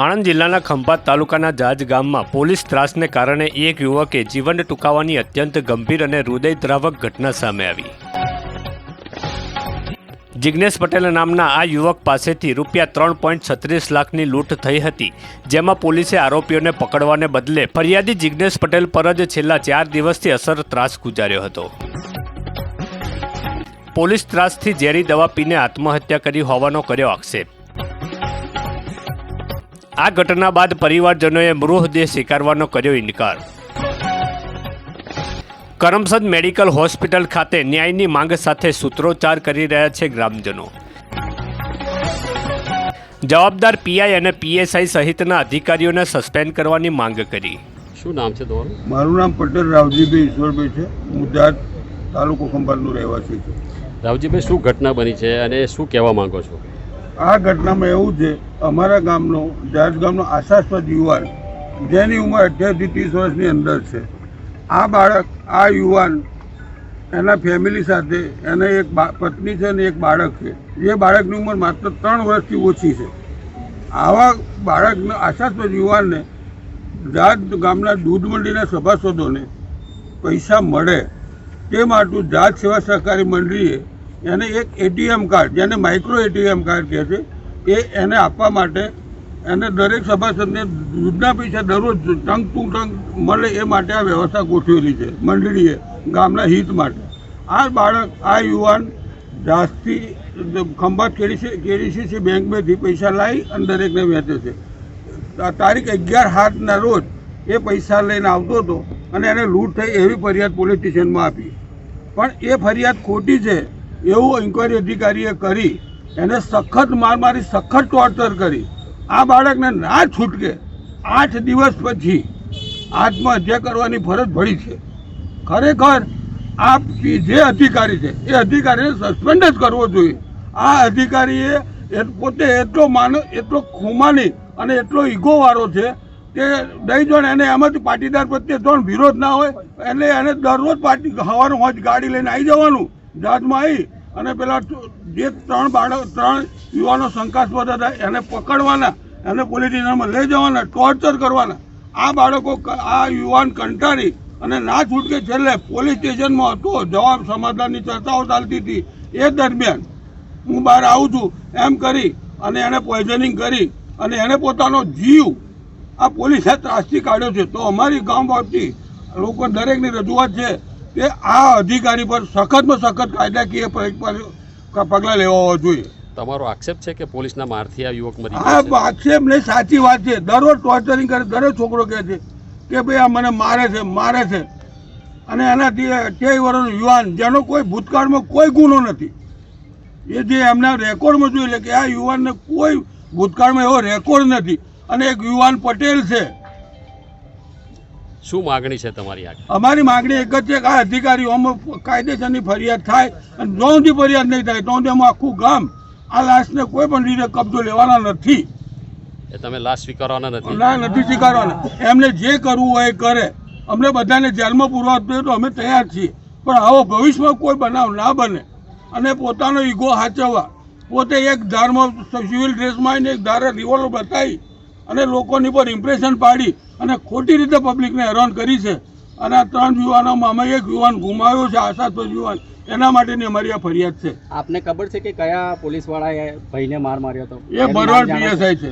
આણંદ જિલ્લાના ખંભાત તાલુકાના જાજ ગામમાં પોલીસ ત્રાસને કારણે એક યુવકે જીવન ટૂંકાવવાની અત્યંત ગંભીર અને હૃદયદ્રાવક ઘટના સામે આવી। જિગ્નેશ પટેલ નામના આ યુવક પાસેથી રૂપિયા 3.36 લાખની લૂંટ થઈ હતી, જેમાં પોલીસે આરોપીઓને પકડવાને બદલે ફરિયાદી જિગ્નેશ પટેલ પર જ છેલ્લા 4 દિવસથી અસર ત્રાસ ગુજાર્યો હતો। પોલીસ ત્રાસથી ઝેરી દવા પીને આત્મહત્યા કરી હોવાનો કર્યો આક્ષેપ। આ ઘટના બાદ પરિવારજનોએ મૃતદેહ સ્વીકારવાનો કર્યો ઇનકાર। કરમસદ મેડિકલ હોસ્પિટલ ખાતે ન્યાયની માંગ સાથે સૂત્રોચ્ચાર કરી રહ્યા છે ગ્રામજનો। જવાબદાર પીઆઈ અને પીએસઆઈ સહિતના અધિકારીઓને સસ્પેન્ડ કરવાની માંગ કરી। શું નામ છે તમારું? મારું નામ પટેલ રાવજીભાઈ ઈશ્વરભાઈ છે। હું જાજ તાલુકો ખંભાતનો રહેવાસી છું। રાવજીભાઈ, શું ઘટના બની છે અને શું કહેવા માંગો છો? આ ઘટનામાં એવું છે, અમારા ગામનો જાજ ગામનો આશાસ્પદ યુવાન જેની ઉંમર 18 થી 30 વર્ષની અંદર છે, આ બાળક આ યુવાન એના ફેમિલી સાથે એને એક પત્ની છે અને એક બાળક છે, જે બાળકની ઉંમર માત્ર 3 વર્ષથી ઓછી છે। આવા બાળકને આશાસ્પદ યુવાનને જાજ ગામના દૂધ મંડીના સભાસદોને પૈસા મળે તે માટે જાજ સેવા સહકારી મંડળીએ એને એક એટીએમ કાર્ડ, જેને માઇક્રો એટીએમ કાર્ડ કહે છે, એ એને આપવા માટે એને દરેક સભાસદને દૂધના પૈસા દરરોજ ટંક ટુ ટંક મળે એ માટે આ વ્યવસ્થા ગોઠવેલી છે મંડળીએ, ગામના હિત માટે। આ બાળક આ યુવાન જાજથી ખંભાત કેડીસીસી બેંકમાંથી પૈસા લાવી અને દરેકને વહેંચે છે। તારીખ 11/7ના રોજ એ પૈસા લઈને આવતો હતો અને એને લૂંટ થઈ એવી ફરિયાદ પોલીસ સ્ટેશનમાં આપી, પણ એ ફરિયાદ ખોટી છે એવું ઇન્કવાયરી અધિકારીએ કરી એને સખત મારી સખત ટોર્ચર કરી। આ બાળકને ના છૂટકે 8 દિવસ પછી આત્મહત્યા કરવાની ફરજ પડી છે। ખરેખર આ જે અધિકારી છે એ અધિકારીને સસ્પેન્ડ જ કરવો જોઈએ। આ અધિકારીએ પોતે એટલો ખુમાની અને એટલો ઈગોવાળો છે કે દઈ જોણ એને એમાંથી પાટીદાર પ્રત્યે જોણ વિરોધ ના હોય એટલે એને દરરોજ સવારનું હોજ ગાડી લઈને આવી જવાનું, જાજમાં આવી અને પેલા જે 3 યુવાનો શંકાસ્પદ હતા એને પકડવાના, એને પોલીસ સ્ટેશનમાં લઈ જવાના, ટોર્ચર કરવાના। આ બાળકો આ યુવાન કંટાળી અને ના છૂટકે છેલ્લે પોલીસ સ્ટેશનમાં હતો, જવાબ સમાધાનની ચર્ચાઓ ચાલતી હતી, એ દરમિયાન હું બહાર આવું છું એમ કરી અને એને પોઈઝનિંગ કરી અને એને પોતાનો જીવ આ પોલીસે ત્રાસથી કાઢ્યો છે। તો અમારી ગામવાસી લોકો દરેકની રજૂઆત છે કે આ અધિકારી પર સખતમાં સખત કાયદાકીય પગલાં લેવા હોવા જોઈએ। તમારો આક્ષેપ છે કે પોલીસના મારથી આ યુવક મરી ગયો? આ આક્ષેપ નહીં, સાચી વાત છે। દરરોજ ટોર્ચરિંગ કરે, દરેક છોકરો કહે છે કે ભાઈ આ મને મારે છે અને એનાથી 23 વર્ષનો યુવાન જેનો કોઈ ભૂતકાળમાં કોઈ ગુનો નથી, એ જે એમના રેકોર્ડમાં જોઈ લે કે આ યુવાનને કોઈ ભૂતકાળમાં એવો રેકોર્ડ નથી અને એક યુવાન પટેલ છે। શું માગણી છે તમારી? અમારી માગણી એક જ છે કે આ અધિકારીઓમાં કાયદેસરની ફરિયાદ થાય અને જો સુધી ફરિયાદ નહીં થાય તો અમે આખું ગામ આ લાશને કોઈ પણ રીતે કબજો લેવાના નથી। એ તમે લાશ સ્વીકારવાના નથી? ના, નથી સ્વીકારવાના। એમને જે કરવું હોય એ કરે, અમને બધાને જેલમાં પૂરવા જોઈએ તો અમે તૈયાર છીએ, પણ આવો ભવિષ્યમાં કોઈ બનાવ ના બને અને પોતાનો ઈગો હાચવવા પોતે એક ધારમાં સિવિલ ડ્રેસમાં આવીને એક ધારે રિવોલ્વર બતાવી અને લોકોની પર ઇમ્પ્રેશન પાડી અને ખોટી રીતે પબ્લિકને હેરાન કરી છે। અને આ 3 યુવાનોમાં અમે એક યુવાન ગુમાવ્યો છે, આશાસ્પદ યુવાન, એના માટેની અમારી આ ફરિયાદ છે। આપને ખબર છે કે કયા પોલીસવાળાએ ભાઈને માર માર્યો હતો? એ ભરવાડ પીએસઆઈ છે।